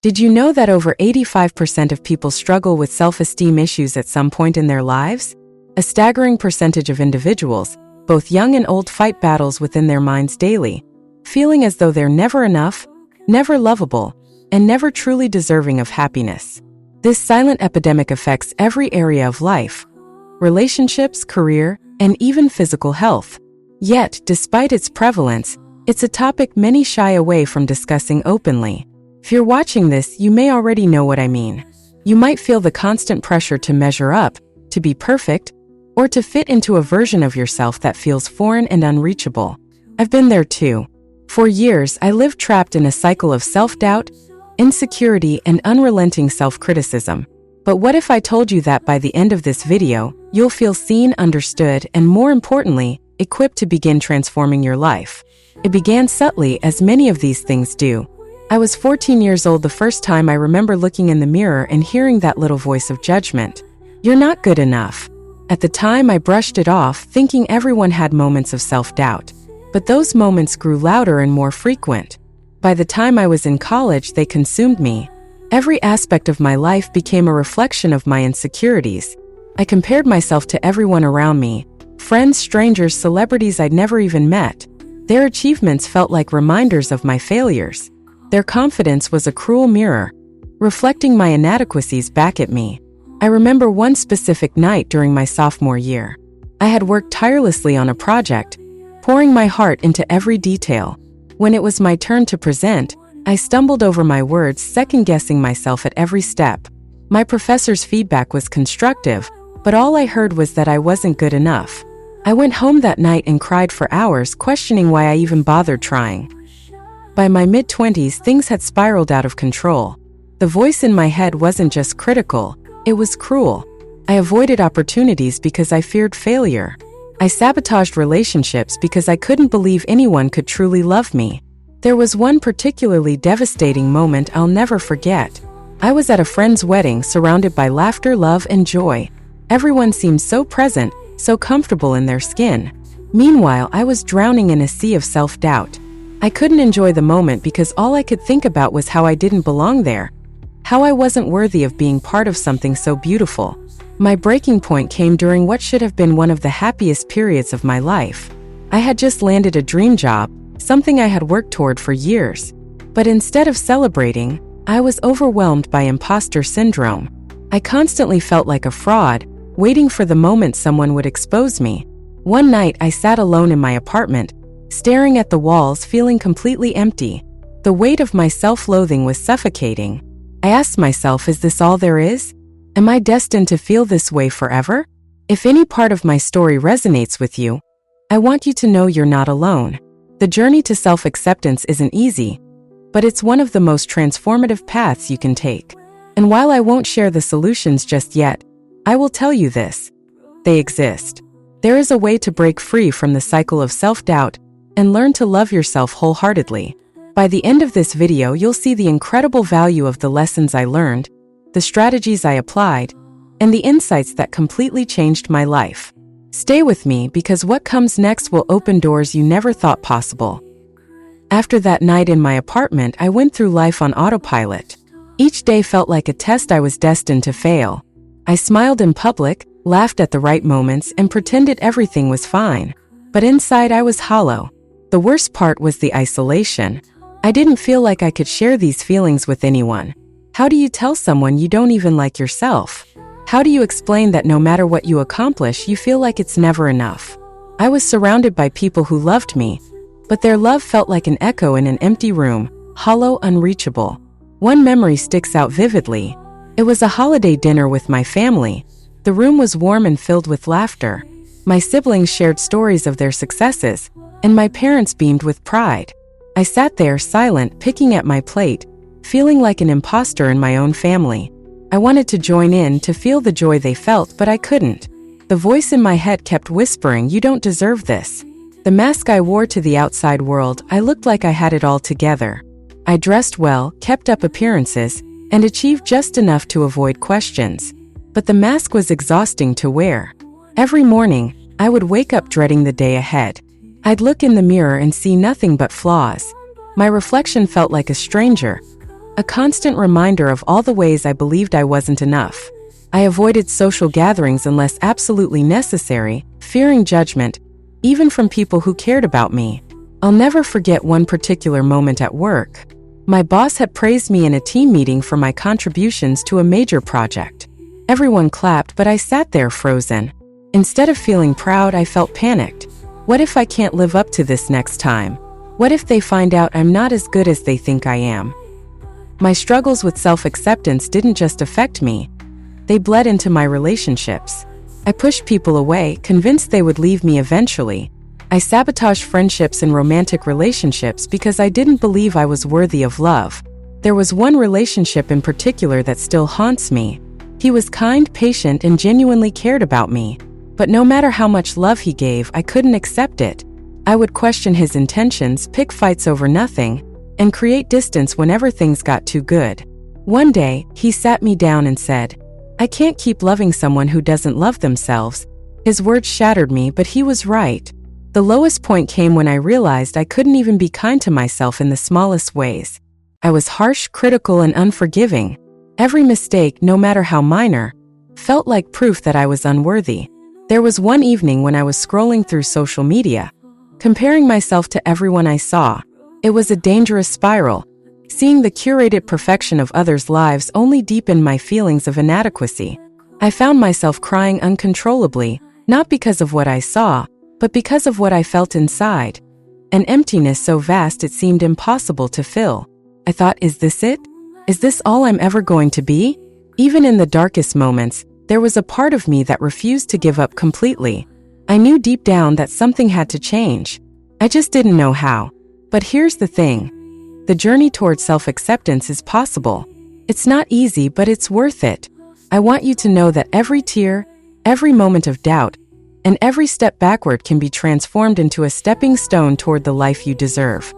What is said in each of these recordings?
Did you know that over 85% of people struggle with self-esteem issues at some point in their lives? A staggering percentage of individuals, both young and old, fight battles within their minds daily, feeling as though they're never enough, never lovable, and never truly deserving of happiness. This silent epidemic affects every area of life: relationships, career, and even physical health. Yet, despite its prevalence, it's a topic many shy away from discussing openly. If you're watching this, you may already know what I mean. You might feel the constant pressure to measure up, to be perfect, or to fit into a version of yourself that feels foreign and unreachable. I've been there too. For years, I lived trapped in a cycle of self-doubt, insecurity, and unrelenting self-criticism. But what if I told you that by the end of this video, you'll feel seen, understood, and more importantly, equipped to begin transforming your life? It began subtly, as many of these things do. I was 14 years old the first time I remember looking in the mirror and hearing that little voice of judgment. "You're not good enough." At the time, I brushed it off, thinking everyone had moments of self-doubt. But those moments grew louder and more frequent. By the time I was in college, they consumed me. Every aspect of my life became a reflection of my insecurities. I compared myself to everyone around me: friends, strangers, celebrities I'd never even met. Their achievements felt like reminders of my failures. Their confidence was a cruel mirror, reflecting my inadequacies back at me. I remember one specific night during my sophomore year. I had worked tirelessly on a project, pouring my heart into every detail. When it was my turn to present, I stumbled over my words, second-guessing myself at every step. My professor's feedback was constructive, but all I heard was that I wasn't good enough. I went home that night and cried for hours, questioning why I even bothered trying. By my mid-20s, things had spiraled out of control. The voice in my head wasn't just critical, it was cruel. I avoided opportunities because I feared failure. I sabotaged relationships because I couldn't believe anyone could truly love me. There was one particularly devastating moment I'll never forget. I was at a friend's wedding, surrounded by laughter, love, and joy. Everyone seemed so present, so comfortable in their skin. Meanwhile, I was drowning in a sea of self-doubt. I couldn't enjoy the moment because all I could think about was how I didn't belong there, how I wasn't worthy of being part of something so beautiful. My breaking point came during what should have been one of the happiest periods of my life. I had just landed a dream job, something I had worked toward for years. But instead of celebrating, I was overwhelmed by imposter syndrome. I constantly felt like a fraud, waiting for the moment someone would expose me. One night, I sat alone in my apartment, staring at the walls, feeling completely empty. The weight of my self-loathing was suffocating. I asked myself, is this all there is? Am I destined to feel this way forever? If any part of my story resonates with you, I want you to know you're not alone. The journey to self-acceptance isn't easy, but it's one of the most transformative paths you can take. And while I won't share the solutions just yet, I will tell you this: they exist. There is a way to break free from the cycle of self-doubt and learn to love yourself wholeheartedly. By the end of this video, you'll see the incredible value of the lessons I learned, the strategies I applied, and the insights that completely changed my life. Stay with me, because what comes next will open doors you never thought possible. After that night in my apartment, I went through life on autopilot. Each day felt like a test I was destined to fail. I smiled in public, laughed at the right moments, and pretended everything was fine. But inside, I was hollow. The worst part was the isolation. I didn't feel like I could share these feelings with anyone. How do you tell someone you don't even like yourself? How do you explain that no matter what you accomplish, you feel like it's never enough? I was surrounded by people who loved me, but their love felt like an echo in an empty room, hollow, unreachable. One memory sticks out vividly. It was a holiday dinner with my family. The room was warm and filled with laughter. My siblings shared stories of their successes, and my parents beamed with pride. I sat there silent, picking at my plate, feeling like an imposter in my own family. I wanted to join in, to feel the joy they felt, but I couldn't. The voice in my head kept whispering, "You don't deserve this." The mask I wore to the outside world, I looked like I had it all together. I dressed well, kept up appearances, and achieved just enough to avoid questions. But the mask was exhausting to wear. Every morning, I would wake up dreading the day ahead. I'd look in the mirror and see nothing but flaws. My reflection felt like a stranger, a constant reminder of all the ways I believed I wasn't enough. I avoided social gatherings unless absolutely necessary, fearing judgment, even from people who cared about me. I'll never forget one particular moment at work. My boss had praised me in a team meeting for my contributions to a major project. Everyone clapped, but I sat there frozen. Instead of feeling proud, I felt panicked. What if I can't live up to this next time? What if they find out I'm not as good as they think I am? My struggles with self-acceptance didn't just affect me. They bled into my relationships. I pushed people away, convinced they would leave me eventually. I sabotaged friendships and romantic relationships because I didn't believe I was worthy of love. There was one relationship in particular that still haunts me. He was kind, patient, and genuinely cared about me. But no matter how much love he gave, I couldn't accept it. I would question his intentions, pick fights over nothing, and create distance whenever things got too good. One day, he sat me down and said, "I can't keep loving someone who doesn't love themselves." His words shattered me, but he was right. The lowest point came when I realized I couldn't even be kind to myself in the smallest ways. I was harsh, critical, and unforgiving. Every mistake, no matter how minor, felt like proof that I was unworthy. There was one evening when I was scrolling through social media, comparing myself to everyone I saw. It was a dangerous spiral. Seeing the curated perfection of others' lives only deepened my feelings of inadequacy. I found myself crying uncontrollably, not because of what I saw, but because of what I felt inside. An emptiness so vast it seemed impossible to fill. I thought, is this it? Is this all I'm ever going to be? Even in the darkest moments, there was a part of me that refused to give up completely. I knew deep down that something had to change. I just didn't know how. But here's the thing. The journey toward self-acceptance is possible. It's not easy, but it's worth it. I want you to know that every tear, every moment of doubt, and every step backward can be transformed into a stepping stone toward the life you deserve.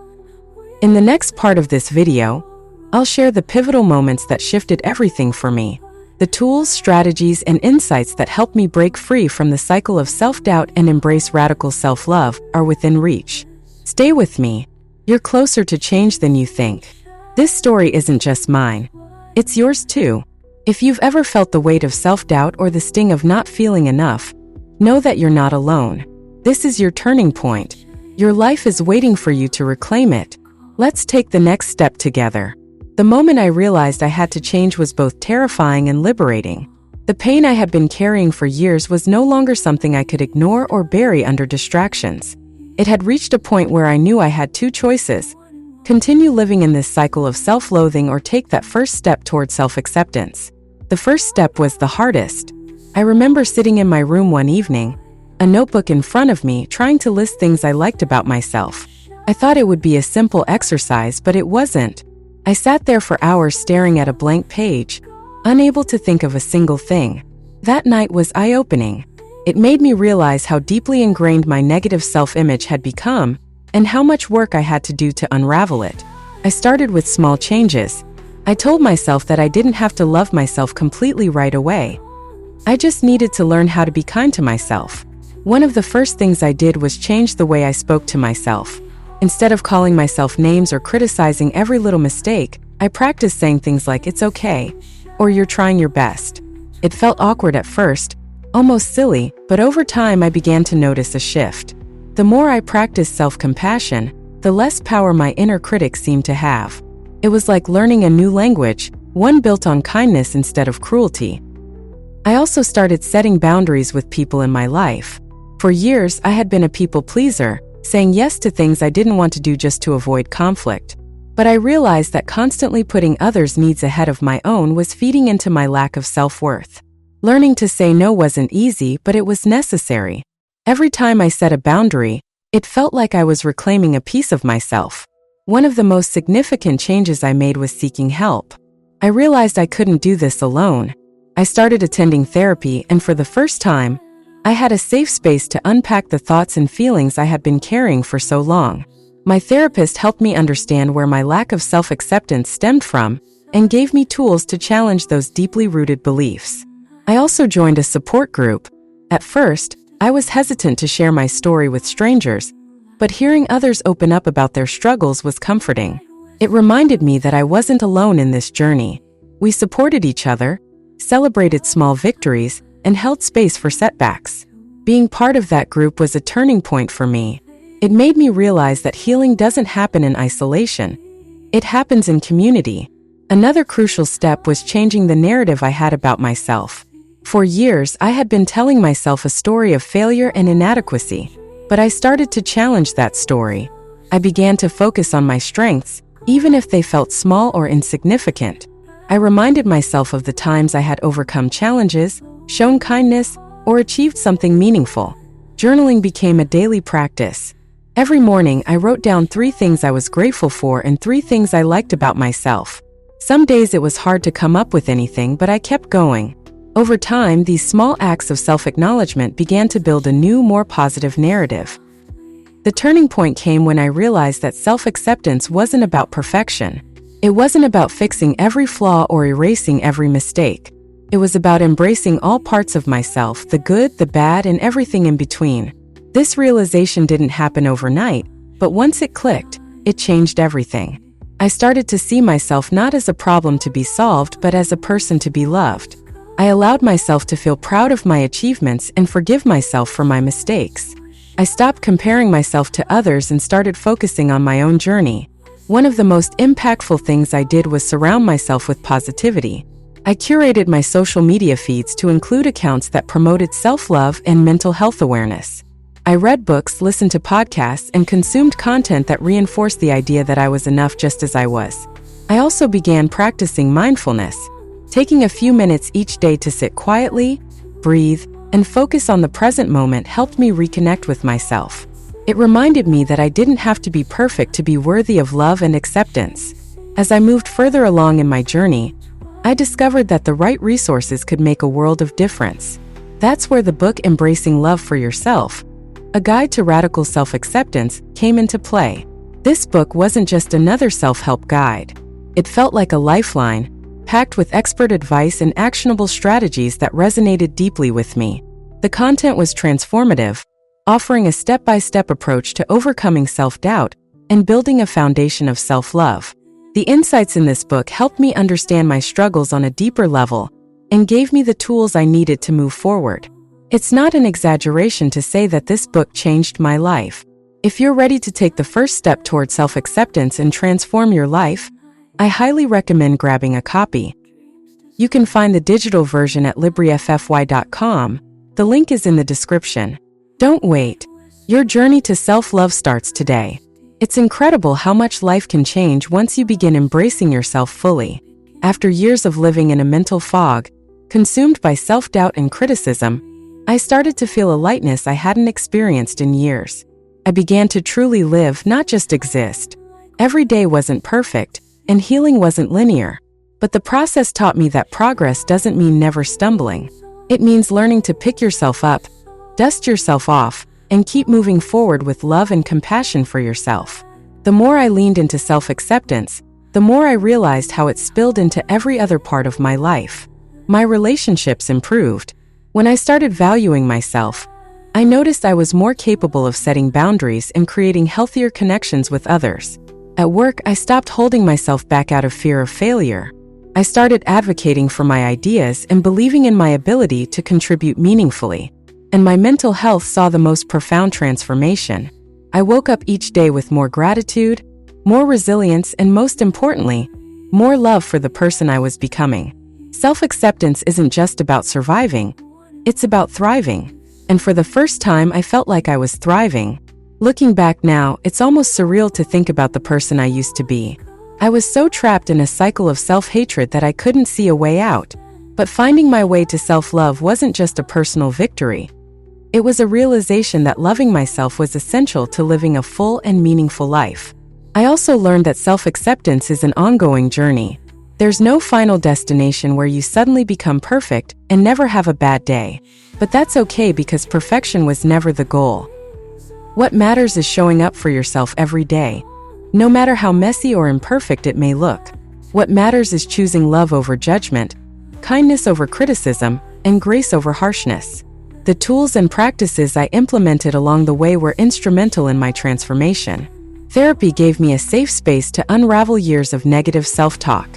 In the next part of this video, I'll share the pivotal moments that shifted everything for me. The tools, strategies, and insights that helped me break free from the cycle of self-doubt and embrace radical self-love are within reach. Stay with me. You're closer to change than you think. This story isn't just mine. It's yours too. If you've ever felt the weight of self-doubt or the sting of not feeling enough, know that you're not alone. This is your turning point. Your life is waiting for you to reclaim it. Let's take the next step together. The moment I realized I had to change was both terrifying and liberating. The pain I had been carrying for years was no longer something I could ignore or bury under distractions. It had reached a point where I knew I had two choices: continue living in this cycle of self-loathing or take that first step toward self-acceptance. The first step was the hardest. I remember sitting in my room one evening, a notebook in front of me, trying to list things I liked about myself. I thought it would be a simple exercise, but it wasn't. I sat there for hours staring at a blank page, unable to think of a single thing. That night was eye-opening. It made me realize how deeply ingrained my negative self-image had become and how much work I had to do to unravel it. I started with small changes. I told myself that I didn't have to love myself completely right away. I just needed to learn how to be kind to myself. One of the first things I did was change the way I spoke to myself. Instead of calling myself names or criticizing every little mistake, I practiced saying things like, "It's okay," or "You're trying your best." It felt awkward at first, almost silly, but over time I began to notice a shift. The more I practiced self-compassion, the less power my inner critic seemed to have. It was like learning a new language, one built on kindness instead of cruelty. I also started setting boundaries with people in my life. For years, I had been a people pleaser, saying yes to things I didn't want to do just to avoid conflict. But I realized that constantly putting others' needs ahead of my own was feeding into my lack of self-worth. Learning to say no wasn't easy, but it was necessary. Every time I set a boundary, it felt like I was reclaiming a piece of myself. One of the most significant changes I made was seeking help. I realized I couldn't do this alone. I started attending therapy, and for the first time, I had a safe space to unpack the thoughts and feelings I had been carrying for so long. My therapist helped me understand where my lack of self-acceptance stemmed from and gave me tools to challenge those deeply rooted beliefs. I also joined a support group. At first, I was hesitant to share my story with strangers, but hearing others open up about their struggles was comforting. It reminded me that I wasn't alone in this journey. We supported each other, celebrated small victories, and held space for setbacks. Being part of that group was a turning point for me. It made me realize that healing doesn't happen in isolation. It happens in community. Another crucial step was changing the narrative I had about myself. For years, I had been telling myself a story of failure and inadequacy, but I started to challenge that story. I began to focus on my strengths, even if they felt small or insignificant. I reminded myself of the times I had overcome challenges, shown kindness, or achieved something meaningful. Journaling became a daily practice. Every morning, I wrote down 3 things I was grateful for and 3 things I liked about myself. Some days it was hard to come up with anything, but I kept going. Over time, these small acts of self-acknowledgement began to build a new, more positive narrative. The turning point came when I realized that self-acceptance wasn't about perfection. It wasn't about fixing every flaw or erasing every mistake. It was about embracing all parts of myself, the good, the bad, and everything in between. This realization didn't happen overnight, but once it clicked, it changed everything. I started to see myself not as a problem to be solved, but as a person to be loved. I allowed myself to feel proud of my achievements and forgive myself for my mistakes. I stopped comparing myself to others and started focusing on my own journey. One of the most impactful things I did was surround myself with positivity. I curated my social media feeds to include accounts that promoted self-love and mental health awareness. I read books, listened to podcasts, and consumed content that reinforced the idea that I was enough just as I was. I also began practicing mindfulness, taking a few minutes each day to sit quietly, breathe, and focus on the present moment helped me reconnect with myself. It reminded me that I didn't have to be perfect to be worthy of love and acceptance. As I moved further along in my journey, I discovered that the right resources could make a world of difference. That's where the book Embracing Love for Yourself, A Guide to Radical Self-Acceptance, came into play. This book wasn't just another self-help guide. It felt like a lifeline, packed with expert advice and actionable strategies that resonated deeply with me. The content was transformative, offering a step-by-step approach to overcoming self-doubt and building a foundation of self-love. The insights in this book helped me understand my struggles on a deeper level and gave me the tools I needed to move forward. It's not an exaggeration to say that this book changed my life. If you're ready to take the first step toward self-acceptance and transform your life, I highly recommend grabbing a copy. You can find the digital version at libriffy.com. The link is in the description. Don't wait. Your journey to self-love starts today. It's incredible how much life can change once you begin embracing yourself fully. After years of living in a mental fog, consumed by self-doubt and criticism, I started to feel a lightness I hadn't experienced in years. I began to truly live, not just exist. Every day wasn't perfect, and healing wasn't linear. But the process taught me that progress doesn't mean never stumbling. It means learning to pick yourself up, dust yourself off, and keep moving forward with love and compassion for yourself. The more I leaned into self-acceptance, the more I realized how it spilled into every other part of my life. My relationships improved. When I started valuing myself, I noticed I was more capable of setting boundaries and creating healthier connections with others. At work, I stopped holding myself back out of fear of failure. I started advocating for my ideas and believing in my ability to contribute meaningfully. And my mental health saw the most profound transformation. I woke up each day with more gratitude, more resilience, and most importantly, more love for the person I was becoming. Self-acceptance isn't just about surviving, it's about thriving. And for the first time, I felt like I was thriving. Looking back now, it's almost surreal to think about the person I used to be. I was so trapped in a cycle of self-hatred that I couldn't see a way out. But finding my way to self-love wasn't just a personal victory. It was a realization that loving myself was essential to living a full and meaningful life. I also learned that self-acceptance is an ongoing journey. There's no final destination where you suddenly become perfect and never have a bad day. But that's okay because perfection was never the goal. What matters is showing up for yourself every day, no matter how messy or imperfect it may look. What matters is choosing love over judgment, kindness over criticism, and grace over harshness. The tools and practices I implemented along the way were instrumental in my transformation. Therapy gave me a safe space to unravel years of negative self-talk.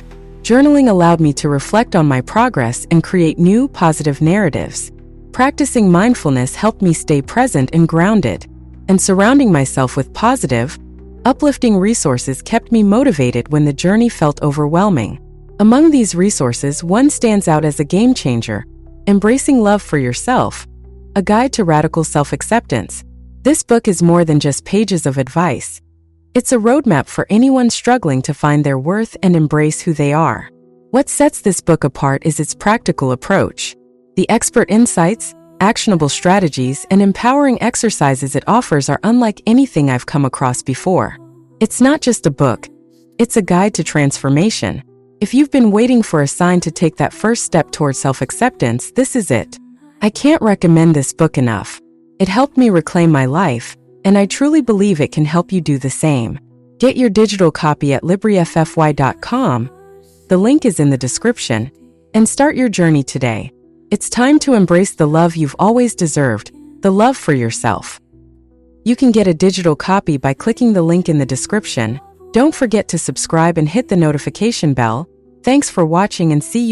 Journaling allowed me to reflect on my progress and create new, positive narratives. Practicing mindfulness helped me stay present and grounded. And surrounding myself with positive, uplifting resources kept me motivated when the journey felt overwhelming. Among these resources, one stands out as a game changer: Embracing Love for Yourself, A Guide to Radical Self-Acceptance. This book is more than just pages of advice. It's a roadmap for anyone struggling to find their worth and embrace who they are. What sets this book apart is its practical approach. The expert insights, actionable strategies, and empowering exercises it offers are unlike anything I've come across before. It's not just a book, it's a guide to transformation. If you've been waiting for a sign to take that first step toward self-acceptance, this is it. I can't recommend this book enough. It helped me reclaim my life, and I truly believe it can help you do the same. Get your digital copy at libriffy.com. The link is in the description. And start your journey today. It's time to embrace the love you've always deserved, the love for yourself. You can get a digital copy by clicking the link in the description. Don't forget to subscribe and hit the notification bell. Thanks for watching, and see you